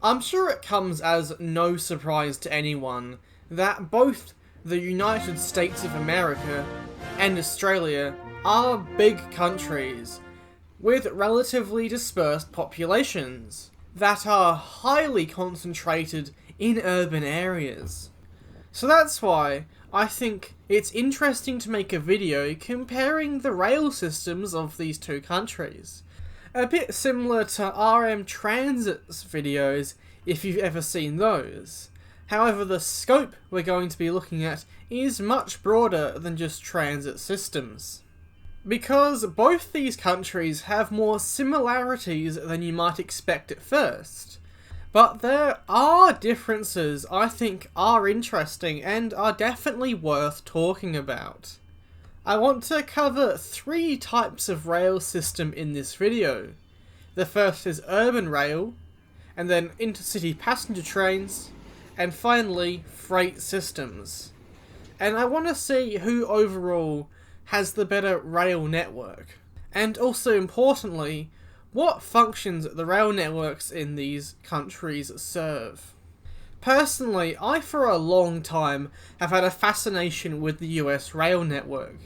I'm sure it comes as no surprise to anyone that both the United States of America and Australia are big countries with relatively dispersed populations that are highly concentrated in urban areas. So that's why I think it's interesting to make a video comparing the rail systems of these two countries. A bit similar to RM Transit's videos, if you've ever seen those. However, the scope we're going to be looking at is much broader than just transit systems. Because both these countries have more similarities than you might expect at first. But there are differences I think are interesting and are definitely worth talking about. I want to cover 3 types of rail system in this video. The first is urban rail, and then intercity passenger trains, and finally freight systems. And I want to see who overall has the better rail network. And also importantly, what functions the rail networks in these countries serve. Personally, I for a long time have had a fascination with the US rail network.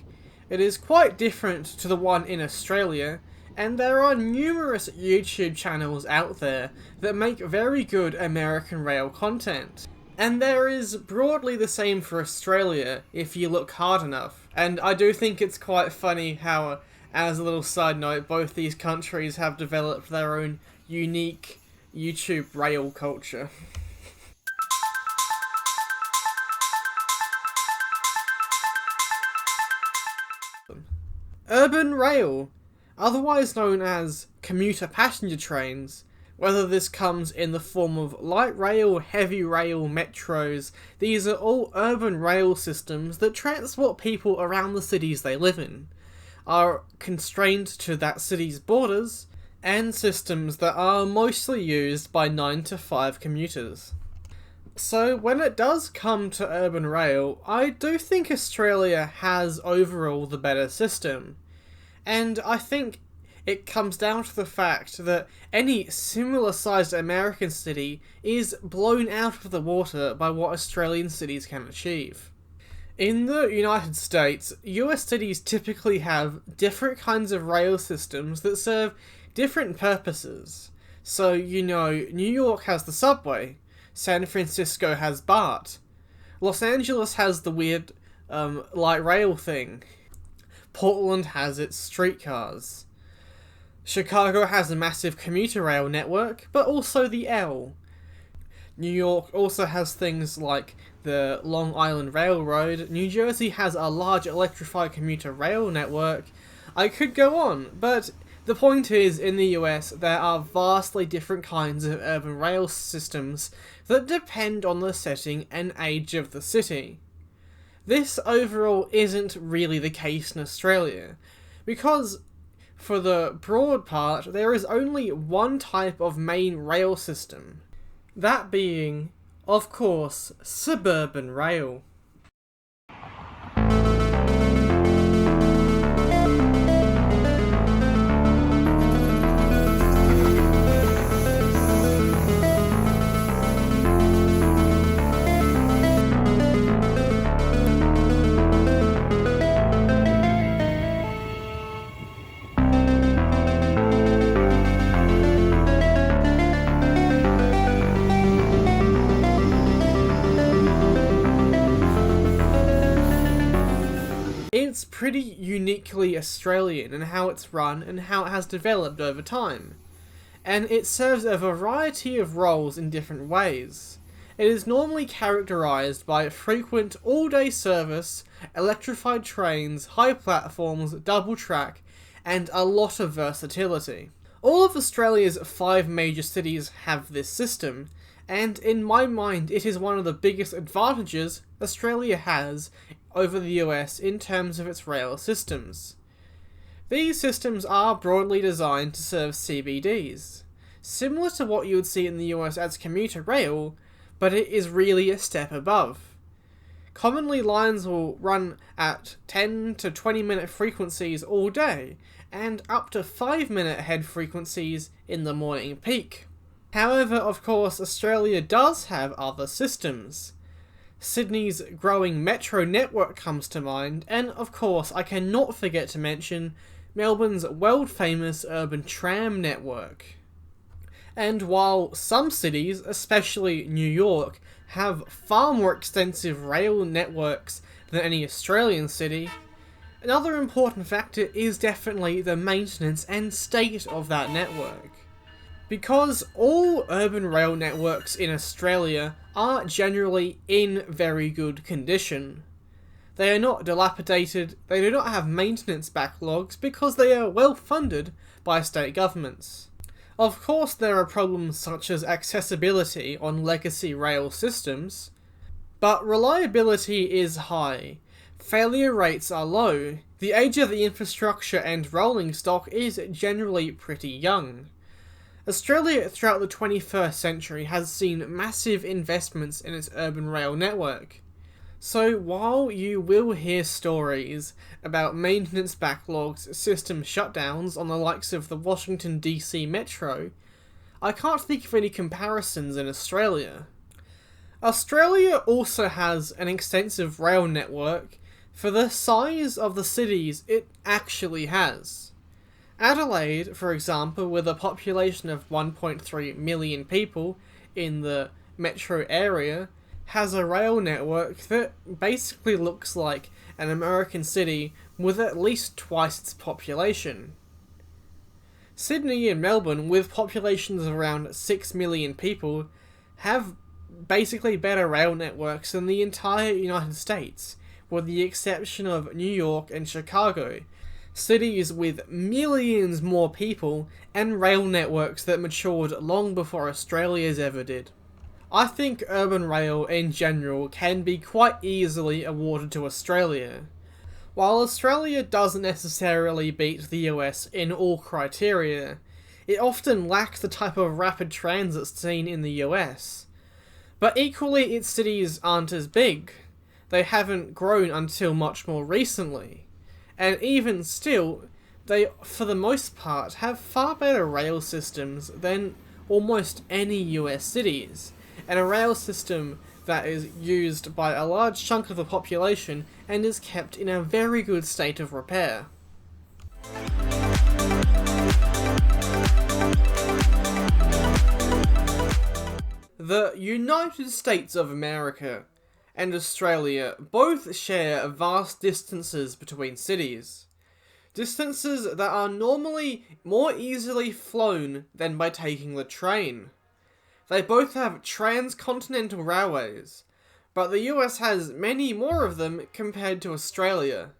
It is quite different to the one in Australia, and there are numerous YouTube channels out there that make very good American rail content. And there is broadly the same for Australia if you look hard enough. And I do think it's quite funny how, as a little side note, both these countries have developed their own unique YouTube rail culture. Urban rail, otherwise known as commuter passenger trains, whether this comes in the form of light rail, heavy rail, metros, these are all urban rail systems that transport people around the cities they live in, are constrained to that city's borders, and systems that are mostly used by 9 to 5 commuters. So when it does come to urban rail, I do think Australia has overall the better system. And I think it comes down to the fact that any similar sized American city is blown out of the water by what Australian cities can achieve. In the United States, US cities typically have different kinds of rail systems that serve different purposes. So, New York has the subway, San Francisco has BART, Los Angeles has the weird light rail thing, Portland has its streetcars, Chicago has a massive commuter rail network, but also the L. New York also has things like the Long Island Railroad, New Jersey has a large electrified commuter rail network. I could go on, but the point is, in the US, there are vastly different kinds of urban rail systems that depend on the setting and age of the city. This overall isn't really the case in Australia, because for the broad part, there is only one type of main rail system. That being, of course, suburban rail. It's pretty uniquely Australian in how it's run and how it has developed over time, and it serves a variety of roles in different ways. It is normally characterised by frequent all-day service, electrified trains, high platforms, double track, and a lot of versatility. All of Australia's 5 major cities have this system, and in my mind it is one of the biggest advantages Australia has over the US in terms of its rail systems. These systems are broadly designed to serve CBDs, similar to what you would see in the US as commuter rail, but it is really a step above. Commonly lines will run at 10 to 20 minute frequencies all day, and up to 5 minute head frequencies in the morning peak. However, of course, Australia does have other systems. Sydney's growing metro network comes to mind, and of course I cannot forget to mention Melbourne's world-famous urban tram network. And while some cities, especially New York, have far more extensive rail networks than any Australian city, another important factor is definitely the maintenance and state of that network. Because all urban rail networks in Australia are generally in very good condition. They are not dilapidated, they do not have maintenance backlogs because they are well funded by state governments. Of course there are problems such as accessibility on legacy rail systems, but reliability is high, failure rates are low, the age of the infrastructure and rolling stock is generally pretty young. Australia throughout the 21st century has seen massive investments in its urban rail network. So while you will hear stories about maintenance backlogs, system shutdowns on the likes of the Washington DC Metro, I can't think of any comparisons in Australia. Australia also has an extensive rail network for the size of the cities it actually has. Adelaide, for example, with a population of 1.3 million people in the metro area, has a rail network that basically looks like an American city with at least twice its population. Sydney and Melbourne, with populations of around 6 million people, have basically better rail networks than the entire United States, with the exception of New York and Chicago, cities with millions more people and rail networks that matured long before Australia's ever did. I think urban rail in general can be quite easily awarded to Australia. While Australia doesn't necessarily beat the US in all criteria, it often lacks the type of rapid transit seen in the US. But equally, its cities aren't as big. They haven't grown until much more recently. And even still, they, for the most part, have far better rail systems than almost any US cities, and a rail system that is used by a large chunk of the population and is kept in a very good state of repair. The United States of America and Australia both share vast distances between cities. Distances that are normally more easily flown than by taking the train. They both have transcontinental railways, but the US has many more of them compared to Australia.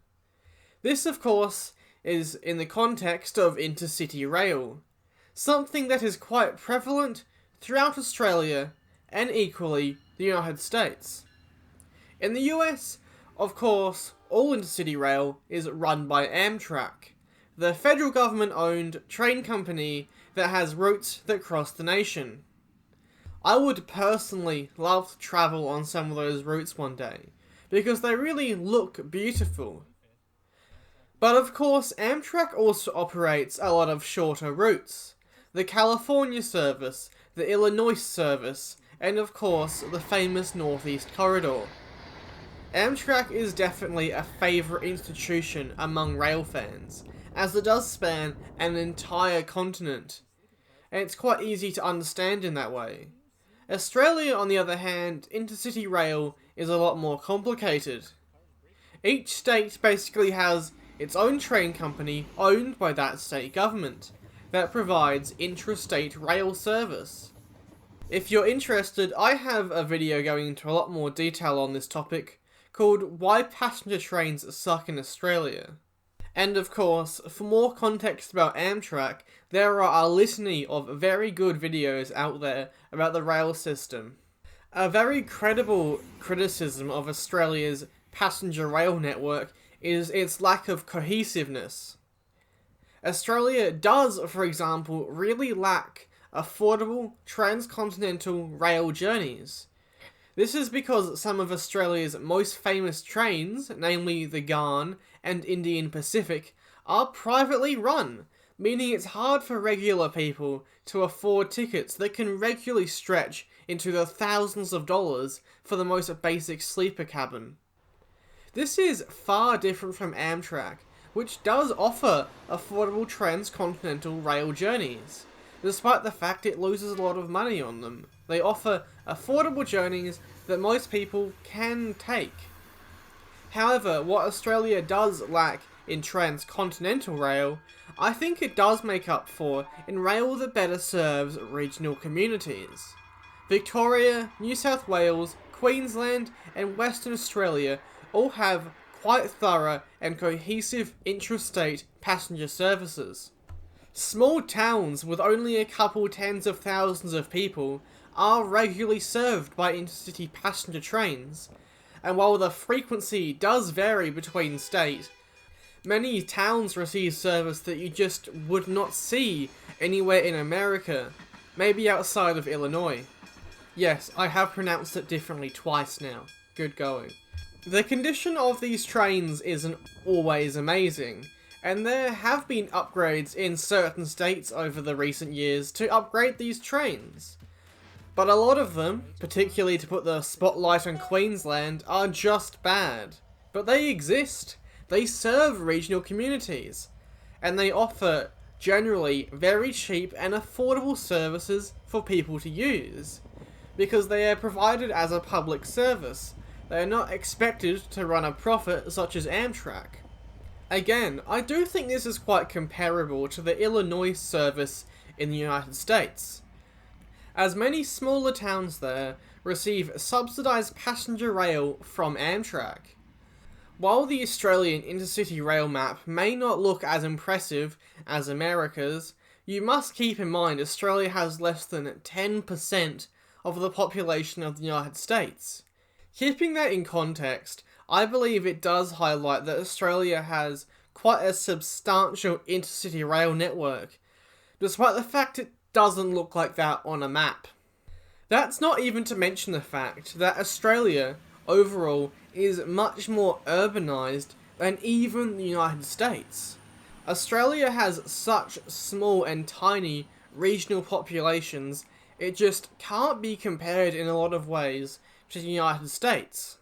This, of course, is in the context of Intercity Rail, something that is quite prevalent throughout Australia and equally the United States. In the US, of course, all Intercity Rail is run by Amtrak, the federal government-owned train company that has routes that cross the nation. I would personally love to travel on some of those routes one day, because they really look beautiful. But of course, Amtrak also operates a lot of shorter routes. The California service, the Illinois service, and of course, the famous Northeast Corridor. Amtrak is definitely a favourite institution among rail fans, as it does span an entire continent, and it's quite easy to understand in that way. Australia, on the other hand, Intercity Rail is a lot more complicated. Each state basically has its own train company owned by that state government that provides intrastate rail service. If you're interested, I have a video going into a lot more detail on this topic called Why Passenger Trains Suck in Australia. And of course, for more context about Amtrak, there are a litany of very good videos out there about the rail system. A very credible criticism of Australia's passenger rail network is its lack of cohesiveness. Australia does, for example, really lack affordable transcontinental rail journeys. This is because some of Australia's most famous trains, namely the Garn and Indian Pacific, are privately run meaning it's hard for regular people to afford tickets that can regularly stretch into the thousands of dollars for the most basic sleeper cabin. This is far different from Amtrak, which does offer affordable transcontinental rail journeys, despite the fact it loses a lot of money on them. They offer affordable journeys that most people can take. However, what Australia does lack in transcontinental rail, I think it does make up for in rail that better serves regional communities. Victoria, New South Wales, Queensland, and Western Australia all have quite thorough and cohesive intrastate passenger services. Small towns with only a couple tens of thousands of people are regularly served by intercity passenger trains, and while the frequency does vary between states, many towns receive service that you just would not see anywhere in America, maybe outside of Illinois. Yes, I have pronounced it differently twice now. Good going. The condition of these trains isn't always amazing, and there have been upgrades in certain states over the recent years to upgrade these trains. But a lot of them, particularly to put the spotlight on Queensland, are just bad. But they exist, they serve regional communities, and they offer generally very cheap and affordable services for people to use, because they are provided as a public service. They are not expected to run a profit such as Amtrak. Again, I do think this is quite comparable to the Illinois service in the United States, as many smaller towns there receive subsidised passenger rail from Amtrak. While the Australian Intercity Rail map may not look as impressive as America's, you must keep in mind Australia has less than 10% of the population of the United States. Keeping that in context, I believe it does highlight that Australia has quite a substantial intercity rail network, despite the fact it doesn't look like that on a map. That's not even to mention the fact that Australia, overall, is much more urbanised than even the United States. Australia has such small and tiny regional populations, it just can't be compared in a lot of ways to the United States.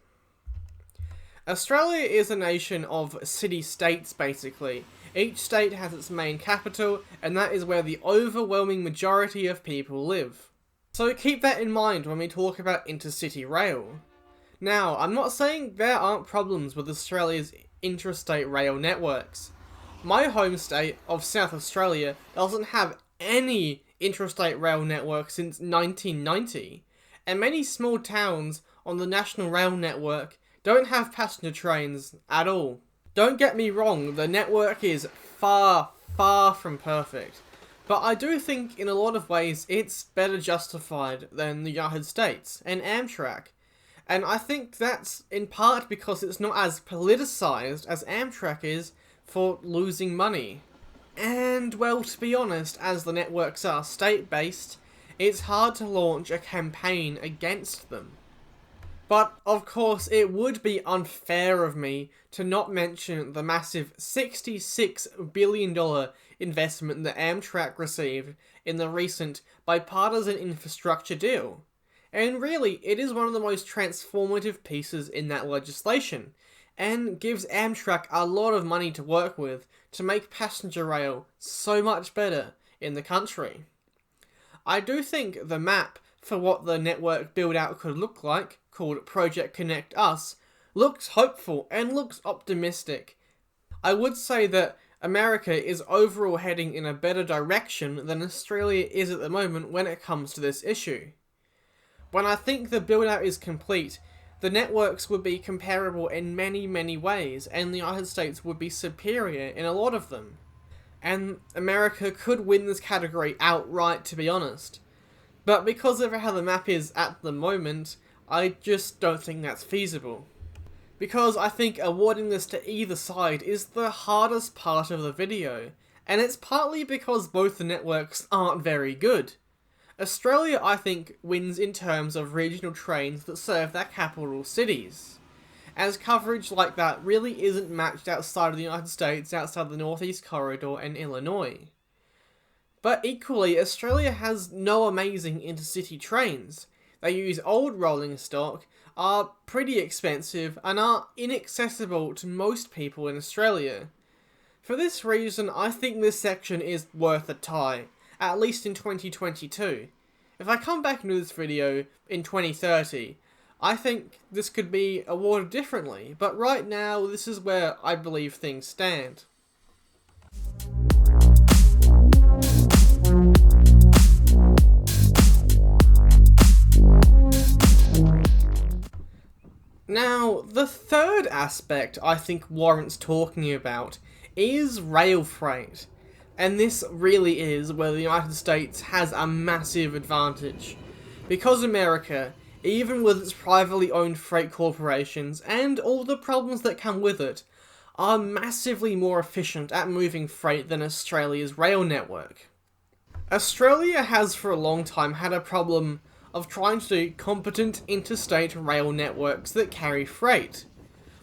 Australia is a nation of city-states, basically. Each state has its main capital, and that is where the overwhelming majority of people live. So keep that in mind when we talk about intercity rail. Now, I'm not saying there aren't problems with Australia's intrastate rail networks. My home state of South Australia doesn't have any intrastate rail network since 1990, and many small towns on the National Rail Network don't have passenger trains at all. Don't get me wrong, the network is far, far from perfect, but I do think in a lot of ways it's better justified than the United States and Amtrak, and I think that's in part because it's not as politicized as Amtrak is for losing money. And, well, to be honest, as the networks are state-based, it's hard to launch a campaign against them. But, of course, it would be unfair of me to not mention the massive $66 billion investment that Amtrak received in the recent bipartisan infrastructure deal. And really, it is one of the most transformative pieces in that legislation, and gives Amtrak a lot of money to work with to make passenger rail so much better in the country. I do think the map for what the network build-out could look like, called Project Connect Us, looks hopeful and looks optimistic. I would say that America is overall heading in a better direction than Australia is at the moment when it comes to this issue. When I think the build-out is complete, the networks would be comparable in many, many ways, and the United States would be superior in a lot of them. And America could win this category outright, to be honest. But because of how the map is at the moment, I just don't think that's feasible. Because I think awarding this to either side is the hardest part of the video, and it's partly because both the networks aren't very good. Australia, I think, wins in terms of regional trains that serve their capital cities, as coverage like that really isn't matched outside of the United States, outside the Northeast Corridor and Illinois. But equally, Australia has no amazing intercity trains. They use old rolling stock, are pretty expensive, and are inaccessible to most people in Australia. For this reason, I think this section is worth a tie, at least in 2022. If I come back into this video in 2030, I think this could be awarded differently, but right now, this is where I believe things stand. Now, the third aspect I think warrants talking about is rail freight. And this really is where the United States has a massive advantage. Because America, even with its privately owned freight corporations and all the problems that come with it, are massively more efficient at moving freight than Australia's rail network. Australia has for a long time had a problem of trying to do competent interstate rail networks that carry freight.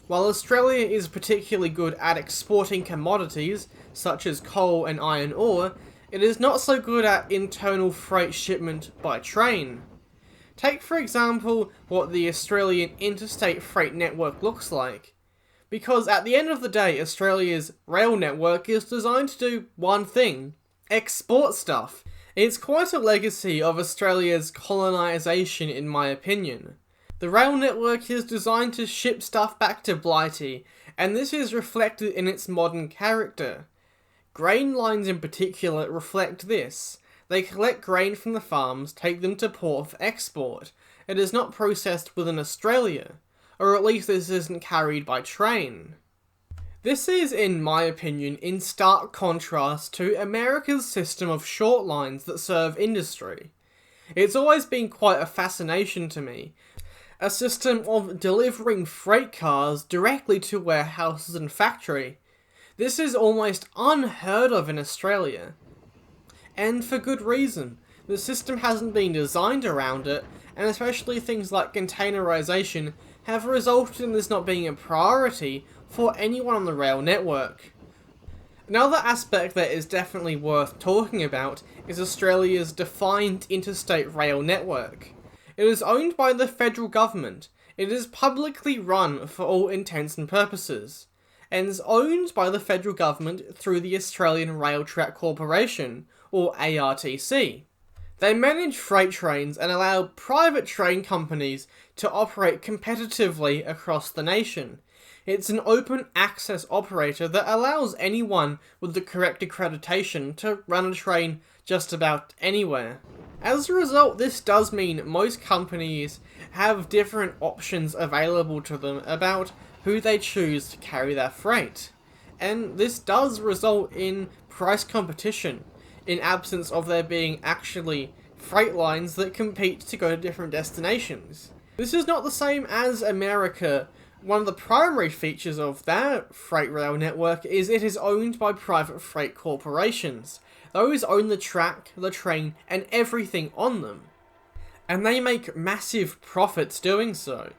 While Australia is particularly good at exporting commodities, such as coal and iron ore, it is not so good at internal freight shipment by train. Take for example what the Australian interstate freight network looks like. Because at the end of the day, Australia's rail network is designed to do one thing: export stuff. It's quite a legacy of Australia's colonisation in my opinion. The rail network is designed to ship stuff back to Blighty, and this is reflected in its modern character. Grain lines in particular reflect this. They collect grain from the farms, take them to port for export. It is not processed within Australia, or at least this isn't carried by train. This is, in my opinion, in stark contrast to America's system of short lines that serve industry. It's always been quite a fascination to me. A system of delivering freight cars directly to warehouses and factory. This is almost unheard of in Australia. And for good reason. The system hasn't been designed around it, and especially things like containerization have resulted in this not being a priority for anyone on the rail network. Another aspect that is definitely worth talking about is Australia's defined interstate rail network. It is owned by the federal government. It is publicly run for all intents and purposes, and is owned by the federal government through the Australian Rail Track Corporation, or ARTC. They manage freight trains and allow private train companies to operate competitively across the nation. It's an open access operator that allows anyone with the correct accreditation to run a train just about anywhere. As a result, this does mean most companies have different options available to them about who they choose to carry their freight. And this does result in price competition, in absence of there being actually freight lines that compete to go to different destinations. This is not the same as America. One of the primary features of their freight rail network is it is owned by private freight corporations. Those own the track, the train, and everything on them. And they make massive profits doing so.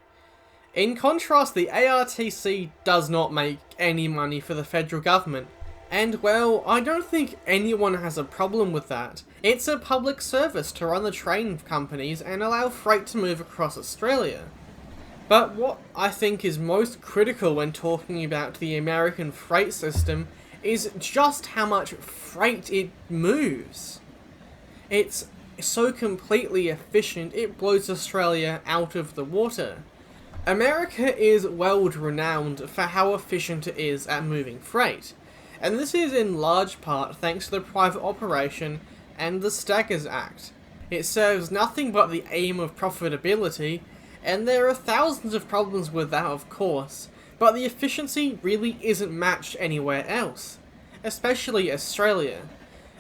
In contrast, the ARTC does not make any money for the federal government. And well, I don't think anyone has a problem with that. It's a public service to run the train companies and allow freight to move across Australia. But what I think is most critical when talking about the American freight system is just how much freight it moves. It's so completely efficient, it blows Australia out of the water. America is world renowned for how efficient it is at moving freight, and this is in large part thanks to the private operation and the Staggers Act. It serves nothing but the aim of profitability, and there are thousands of problems with that of course, but the efficiency really isn't matched anywhere else, especially Australia.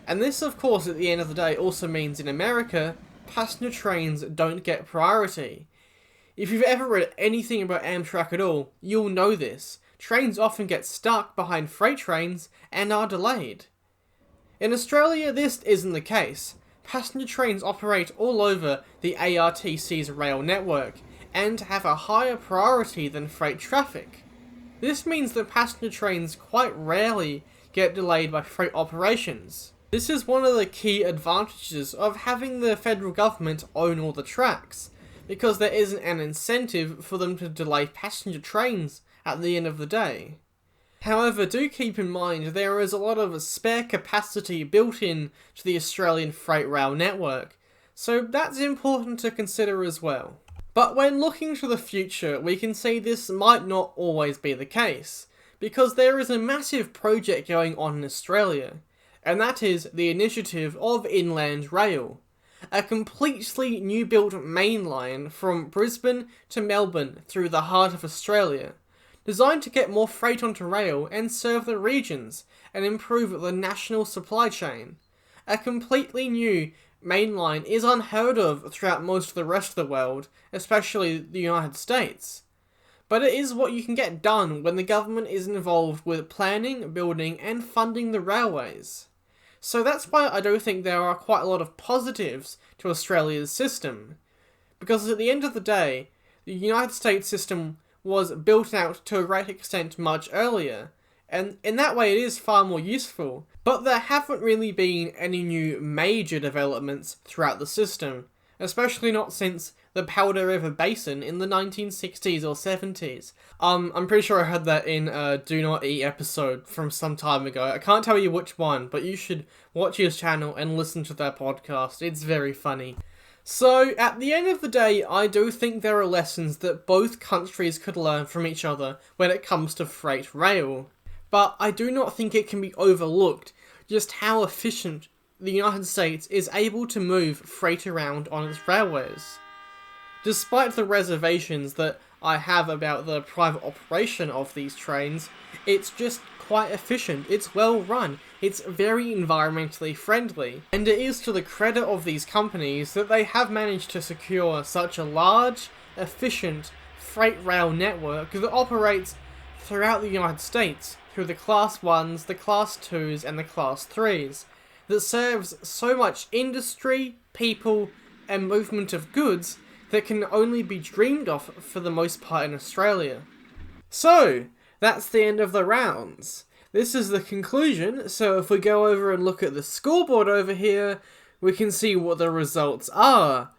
And this of course at the end of the day also means in America, passenger trains don't get priority. If you've ever read anything about Amtrak at all, you'll know this. Trains often get stuck behind freight trains and are delayed. In Australia, this isn't the case. Passenger trains operate all over the ARTC's rail network and have a higher priority than freight traffic. This means that passenger trains quite rarely get delayed by freight operations. This is one of the key advantages of having the federal government own all the tracks, because there isn't an incentive for them to delay passenger trains at the end of the day. However, do keep in mind there is a lot of spare capacity built in to the Australian freight rail network, so that's important to consider as well. But when looking to the future, we can see this might not always be the case, because there is a massive project going on in Australia, and that is the initiative of Inland Rail, a completely new built main line from Brisbane to Melbourne through the heart of Australia, designed to get more freight onto rail and serve the regions and improve the national supply chain. A completely new main line is unheard of throughout most of the rest of the world, especially the United States. But it is what you can get done when the government is involved with planning, building and funding the railways. So that's why I do think there are quite a lot of positives to Australia's system. Because at the end of the day, the United States system was built out to a great extent much earlier, and in that way it is far more useful, but there haven't really been any new major developments throughout the system, especially not since the Powder River Basin in the 1960s or 70s. I'm pretty sure I heard that in a Do Not Eat episode from some time ago. I can't tell you which one, but you should watch his channel and listen to their podcast. It's very funny. So, at the end of the day, I do think there are lessons that both countries could learn from each other when it comes to freight rail. But I do not think it can be overlooked just how efficient the United States is able to move freight around on its railways. Despite the reservations that I have about the private operation of these trains, it's just quite efficient, it's well run, it's very environmentally friendly, and it is to the credit of these companies that they have managed to secure such a large, efficient freight rail network that operates throughout the United States through the Class 1s, the Class 2s and the Class 3s, that serves so much industry, people and movement of goods that can only be dreamed of for the most part in Australia. So, that's the end of the rounds. This is the conclusion, so if we go over and look at the scoreboard over here, we can see what the results are.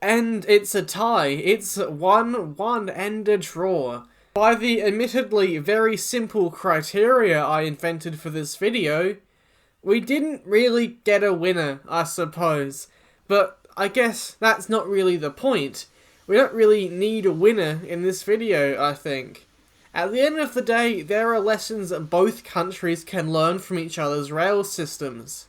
And it's a tie. It's 1-1 and a draw. By the admittedly very simple criteria I invented for this video, we didn't really get a winner, I suppose. But I guess that's not really the point. We don't really need a winner in this video, I think. At the end of the day, there are lessons that both countries can learn from each other's rail systems.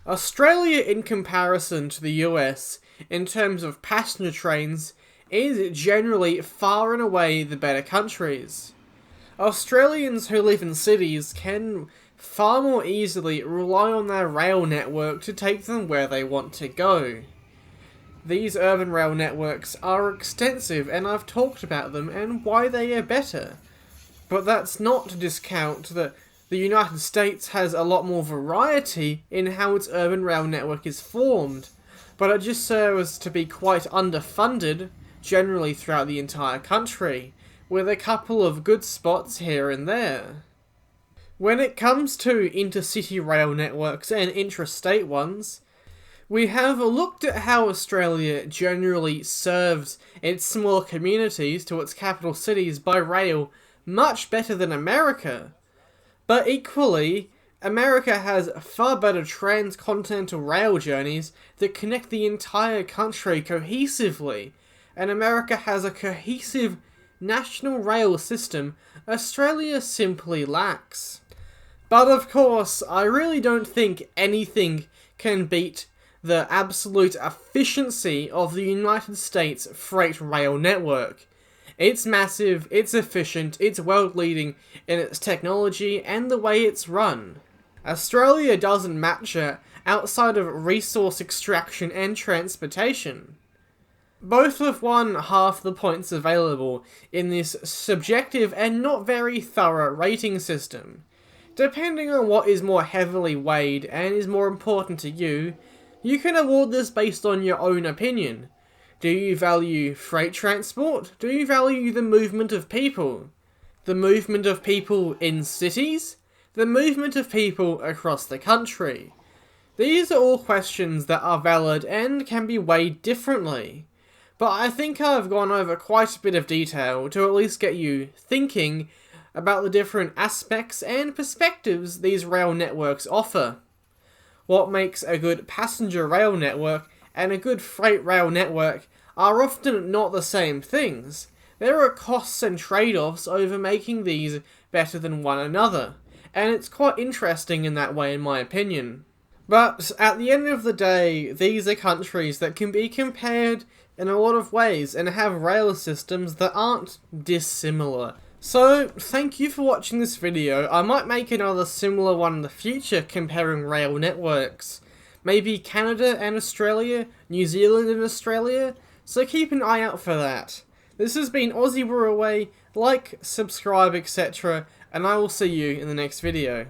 Australia, in comparison to the US, in terms of passenger trains, is generally far and away the better countries. Australians who live in cities can far more easily rely on their rail network to take them where they want to go. These urban rail networks are extensive, and I've talked about them and why they are better. But that's not to discount that the United States has a lot more variety in how its urban rail network is formed, but it just serves to be quite underfunded, generally throughout the entire country, with a couple of good spots here and there. When it comes to intercity rail networks and intrastate ones, we have looked at how Australia generally serves its small communities to its capital cities by rail much better than America. But equally, America has far better transcontinental rail journeys that connect the entire country cohesively, and America has a cohesive national rail system Australia simply lacks. But of course, I really don't think anything can beat the absolute efficiency of the United States freight rail network. It's massive, it's efficient, it's world-leading in its technology and the way it's run. Australia doesn't match it outside of resource extraction and transportation. Both have won half the points available in this subjective and not very thorough rating system. Depending on what is more heavily weighed and is more important to you, you can award this based on your own opinion. Do you value freight transport? Do you value the movement of people? The movement of people in cities? The movement of people across the country? These are all questions that are valid and can be weighed differently, but I think I've gone over quite a bit of detail to at least get you thinking about the different aspects and perspectives these rail networks offer. What makes a good passenger rail network and a good freight rail network are often not the same things. There are costs and trade-offs over making these better than one another, and it's quite interesting in that way in my opinion. But at the end of the day, these are countries that can be compared in a lot of ways and have rail systems that aren't dissimilar. So, thank you for watching this video. I might make another similar one in the future comparing rail networks. Maybe Canada and Australia, New Zealand and Australia, so keep an eye out for that. This has been Aussie We're Away, like, subscribe, etc., and I will see you in the next video.